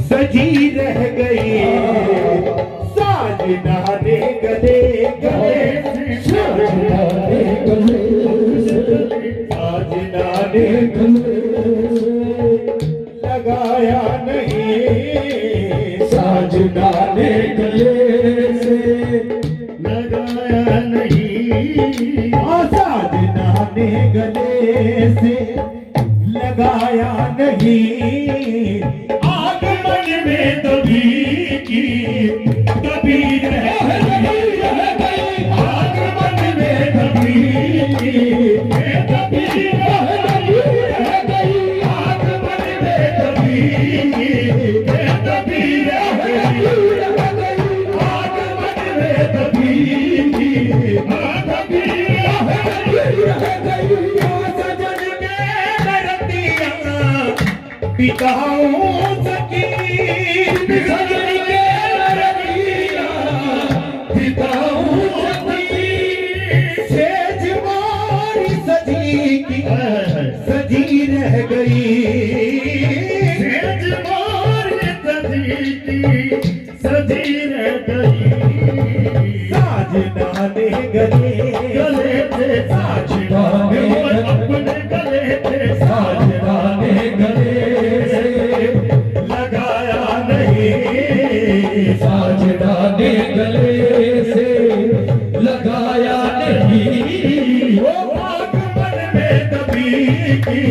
सजी रह गई साजना ने गले गले साजना ने गले लगाया नहीं साजना ने गले से लगाया नहीं साजना ने गले से लगाया नहीं आगमन में तभी की तभी रह गई आगमन में तभी की तभी रह गई आगमन में तभी की तभी रह गई आगमन में तभी की तभी रह गई पिताओं सकी सजन के रतिया पिताओं सकी सेज मारी सजी की सजी रह गई सेज मारी सजी की सजी रह गई साजना ने गले थे साजना ने अपने गले थे साजना ने गले साजना ने गले से लगाया नहीं वो आगमन में तभी की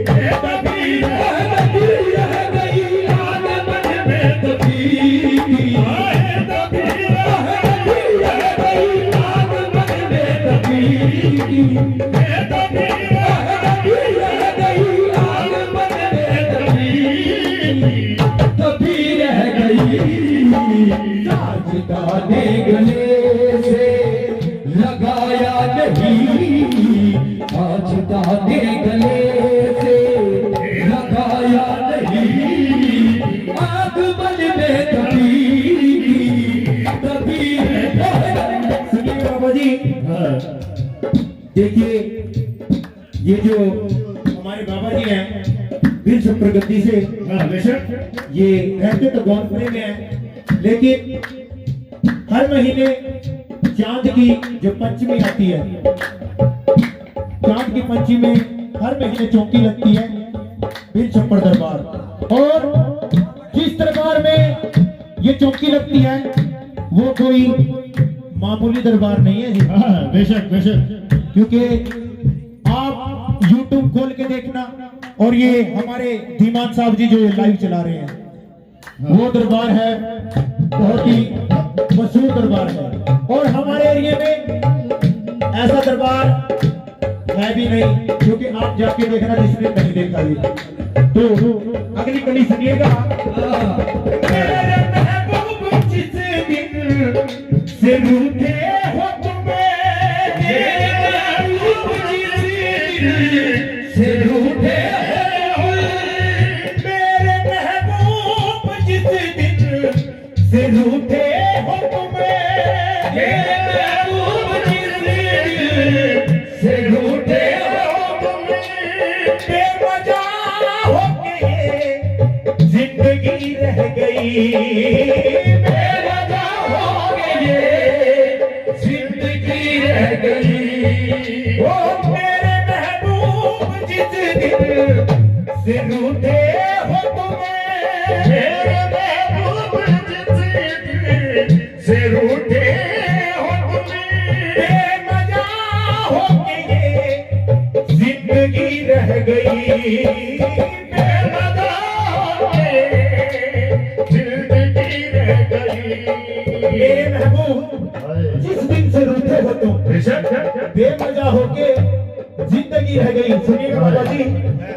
तभी रह गई आगमन में तभी की तभी रह गई आगमन में तभी की तभी रह गई आगमन में तभी रह गई साजना ने गले से लगाया नहीं साजना ने गले से लगाया नहीं आगमन में तभी सुनिए बाबा जी देखिए ये जो हमारे बाबा जी हैं विश्व प्रगति से ये रहते तो गौनपुरी में है लेकिन हर महीने चांद की जो पंचमी आती है चांद की पंचमी में हर महीने चौकी लगती है बिल छप्पर दरबार और जिस दरबार में ये चौकी लगती है वो कोई मामूली दरबार नहीं है जी बेशक बेशक क्योंकि आप YouTube खोल के देखना और ये हमारे धीमान साहब जी जो लाइव चला रहे हैं वो दरबार है बहुत ही मशहूर दरबार है और हमारे एरिया में ऐसा दरबार है भी नहीं क्योंकि आप जाके देखना जिसने नहीं देखा ये तो अगली कड़ी सुनिएगा मेरे महबूब जिस दिन से रूठे हो तुम्हें मेरे महबूब जिस दिन से रूठे से रूठे हो तुम्हें महबूब जिस दिन से रूठे हो तुम्हें बेवजह होके जिंदगी रह गई बेवजह होके जिंदगी रह गई वो मेरे महबूब जिस दिन से रूठे हो तुम्हें मेरे से रूठे हो तुम्हें बेवजह होके जिंदगी रह गई बेवजह होके जिंदगी रह गई मेरे महबूब जिस दिन से रूठे हो तुम बेवजह होके जिंदगी रह गई सुनिएगा बाबा जी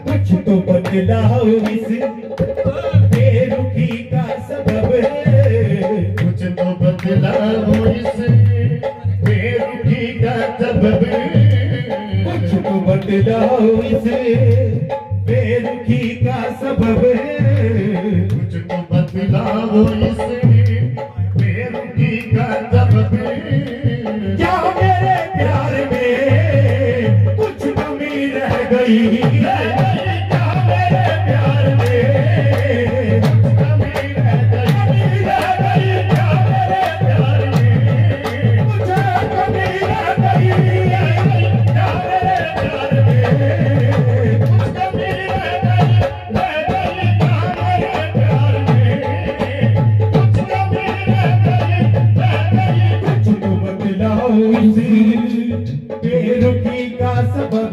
कुछ तो बदलाव इस बेरुखी का सबब है कुछ तो बदलाव इस बेरुखी गजब कुछ तो बतलाओ इसे बेरुखी का सबब कुछ तो बतलाओ इसे बेरुखी का सबब क्या मेरे प्यार में कुछ कमी रह गई क्या मेरे प्यार में कमी रह गई क्या मेरे प्यार में कुछ कमी रह गई क्या मेरे प्यार में कुछ कमी रह गई क्या मेरे प्यार में कुछ कमी रह गई कुछ तो बतलाओ इसी बेरुखी का सबब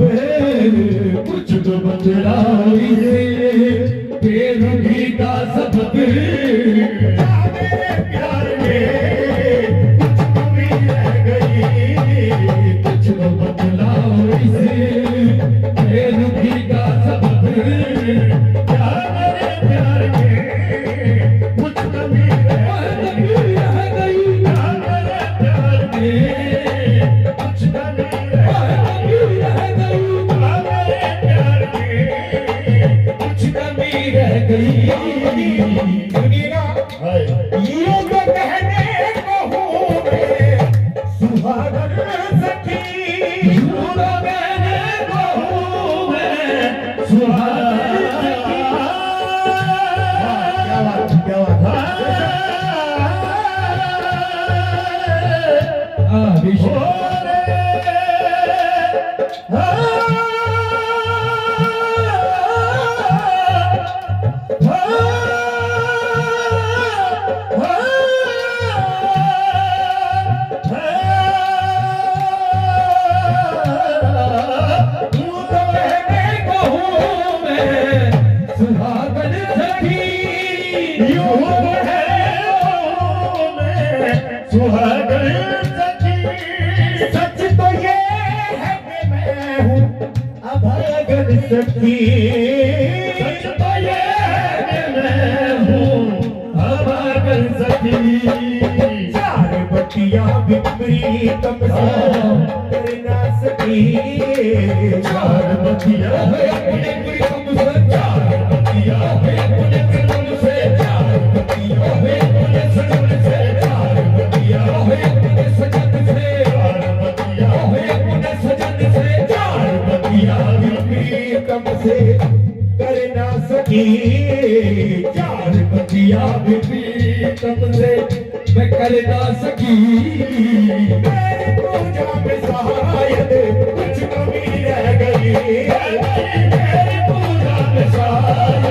कुछ तो बतलाओ इसे बेरुखी का सबब क्या मेरे प्यार में कुछ कमी रह गई कुछ तो बतलाओ इसे बेरुखी का सबब क्या मेरे प्यार में कुछ कमी रह गई क्या मेरे प्यार में कुछ कमी रह गई कुछ कमी रह गई दुनिया ये तो कहने को हूँ मैं सुहागन सखी यूं तो कहने को हूँ मैं सुहागन सखी क्या सुहागन सखी सच तो ये है कि मैं हूँ अभागन सखी सच तो ये है कि मैं हूँ अभागन सखी चार बतिया बिखरी तब से कर ना सकी चार बतिया बिखरी तब से चार बतिया बिखरी तब से चार बतिया बिखरी तब से चार बतिया बिखरी सजन से चार बतिया बिखरी सजन से चार बतिया बिखरी तब से कर ना सकी चार बतिया बिखरी तब से मैं कर ना सकी मेरी पूजा में शायद कुछ कमी रह गई मेरी पूजा में शायद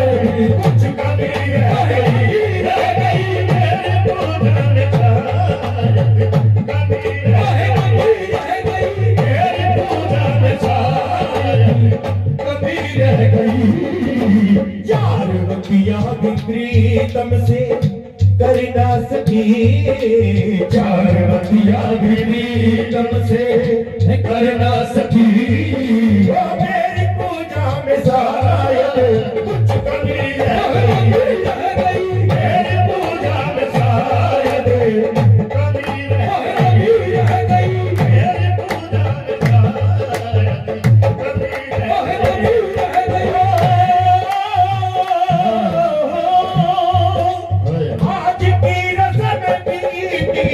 कुछ कमी रह गई मेरी पूजा में शायद कमी रह गई मेरी पूजा में शायद कमी रह गई चार बतिया बिखरी तब से कर ना सकी चार बतिया बिखरी तब से कर ना सकी मेरी पूजा में शायद कुछ कमी रह गई मेरी पूजा में शायद कमी रह गई मेरी पूजा में शायद कमी रह गई आज की रस्म बीती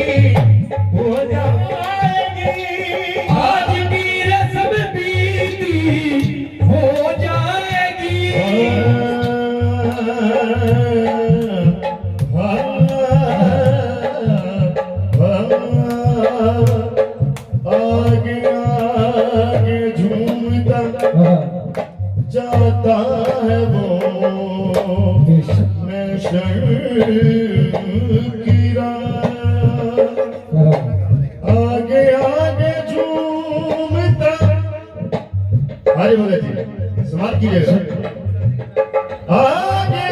हो जाएगी आज की रस्म बीती हो जाएगी आगे आगे झूमता जाता है वो मैं शर्कीरा आगे आगे झूमता अरे बोले जी समाप्त कीजिएगा आगे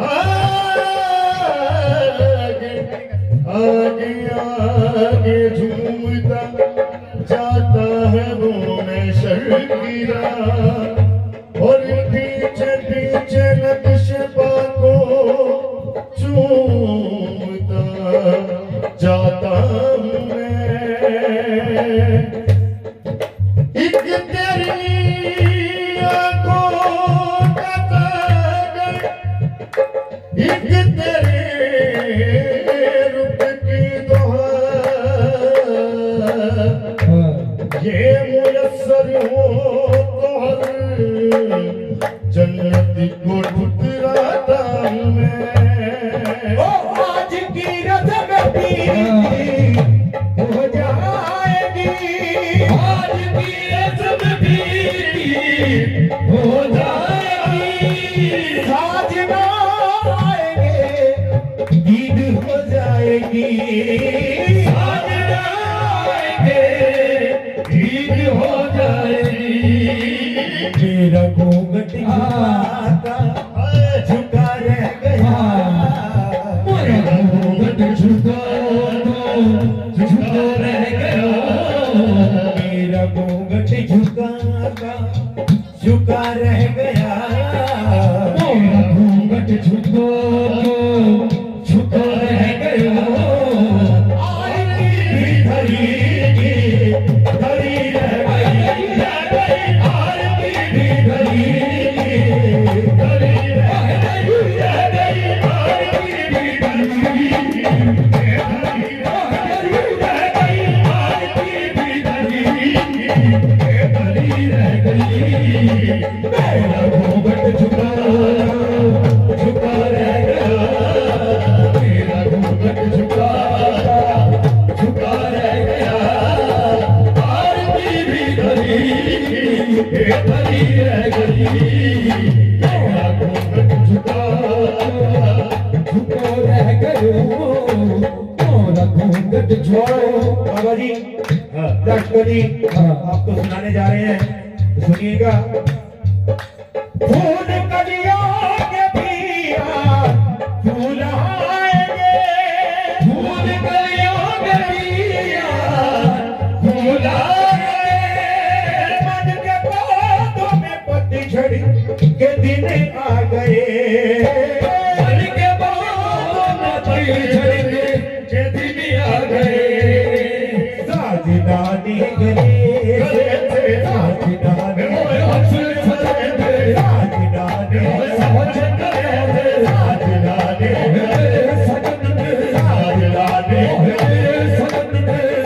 आगे आगे आगे झूमता जाता है वो मैं शर्कीरा और पीछे पीछे नक्शबा को चूमता जाता हूँ मैं एक तेरी आंखों का सागर, एक तेरे रूप की दुहार, ये मुयस्सर हो तो हर जन्नत को ठुकराता मैं। ओ आज की रस्म पीरी हो जाएगी, आज की रस्म पीरी हो जाएगी, साजना आएंगे ईद हो जाएगी, साजना आएंगे ईद हो जाएगी। मेरा घूंघट झुका रह गया, मेरा घूंघट झुका रह गया, मेरा घूंघट झुका रह गया, मेरा घूंघट झुका रह गया। आरती भी धरी रह गई, आरती भी धरी रह गई, आरती भी धरी रह गई। मेरा घूंघट झुका रह गया, मेरा घूंघट झुका रह गया, आरती भी धरी रह गई। मेरा घूंघट झुका रह गयो, मेरा घूंघट छोड़ो बाबा जी, राष्ट्रपति आपको सुनाने जा रहे हैं, सुनिएगा। फूल कलियों के पिया फूल आएंगे, फूल कलियों के पिया फूल आएंगे, मन के पौधों में पतझड़ के दिन आ गए, मन के पौधों में पतझड़ के दिन आ गए। साजना ने गले से,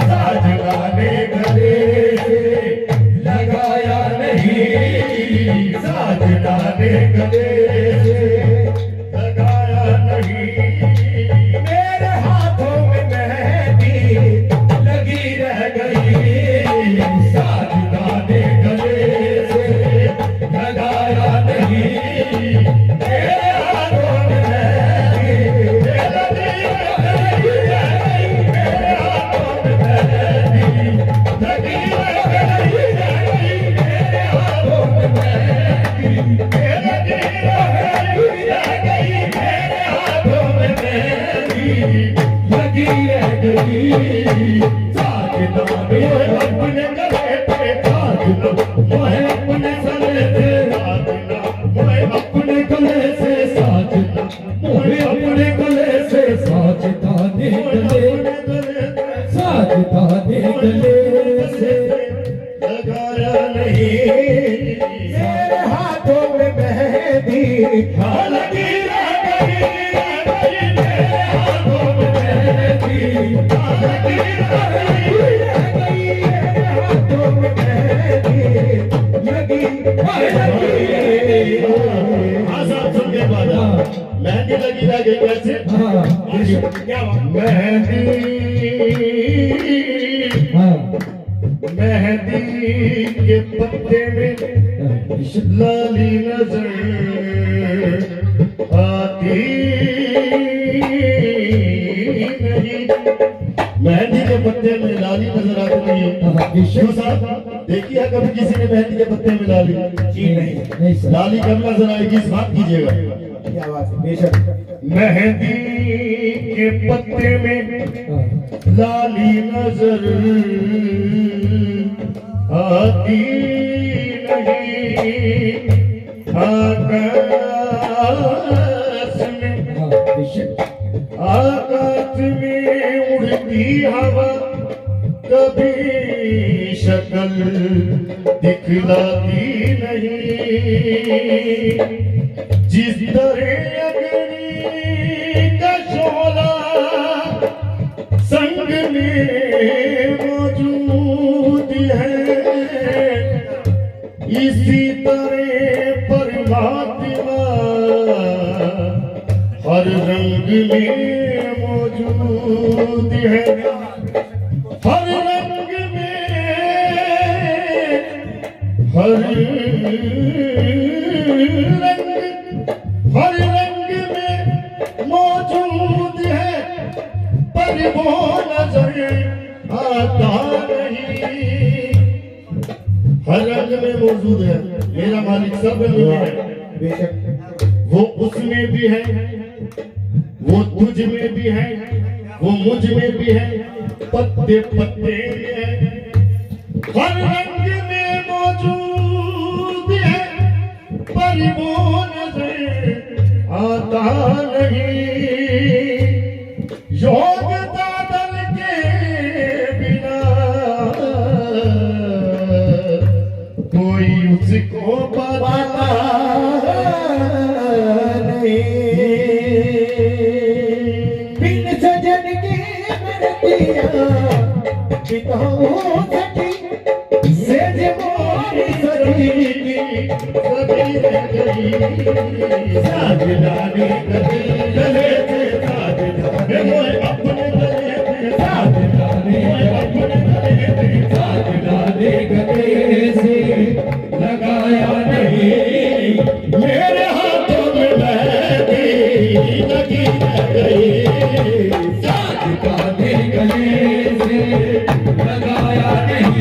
साजना ने लगाया नहीं, साजना ने गले से लगाया नहीं, मेरे हाथों में मेहंदी लगी रह गई, साजना ने गले से लगाया नहीं, मेरे हाथों में मेहंदी लगी रह गई, मेरे हाथों में मेहंदी लगी रह गई, मेरे हाथों में मेहंदी लगी रह गई, मेरे हाथों में मेहंदी लगी रह गई। साजना ने अपने गले पे साजना, मैं अपने गले से साजना, मैं अपने गले से साजना, मैं अपने गले से साजना ने गले से लगाया नहीं, मेरे हाथों में मेहंदी लगी रह गई, मेरे हाथों में मेहंदी लगी रह गई, मेरे हाथों में मेहंदी लगी हाँ साहब सुन के बाद मेहंदी लगी रह गई कैसे? क्या बात? मेहंदी मेहंदी के पत्ते में लाली नजर आती नहीं, मेहंदी के पत्ते में लाली नजर आती नहीं। क्यों साहब देखिए कभी किसी ने मेहंदी के पत्ते में लाली? जी नहीं, लाली कब नजर आएगी इस बात कीजिएगा। क्या बात है, बेशक मेहंदी के पत्ते में लाली नजर आती नहीं, आकाश में उड़ती हवा कभी शक्ल दिखलाती नहीं, जिस तरह अग्नि का शोला संग में मौजूद है, इसी तरह परमात्मा हर रंग में मौजूद है, हर रंग में, हर रंग में मौजूद है, पर वो नजर आता नहीं। हर रंग में मौजूद है, मेरा मालिक सब रंग में है, बेशक वो उसमें भी है, वो तुझ में भी है, वो मुझ में भी है, पत्ते पत्ते में है, हर रंग में मौजूद है, पर वो नजर आता नहीं। योग दादल के बिना कोई उसको पाता बिन सजन की बिताऊं सखी सेज मोरी सजी सभी रह गई, साजदानी गले से साजदानी मोए अपने गले से साजदानी, मोए अपने गले से साजदानी गले से लगाया नहीं, मेरे हाथों में मेहंदी लगी रह गई, साजदानी गले से लगाया नहीं।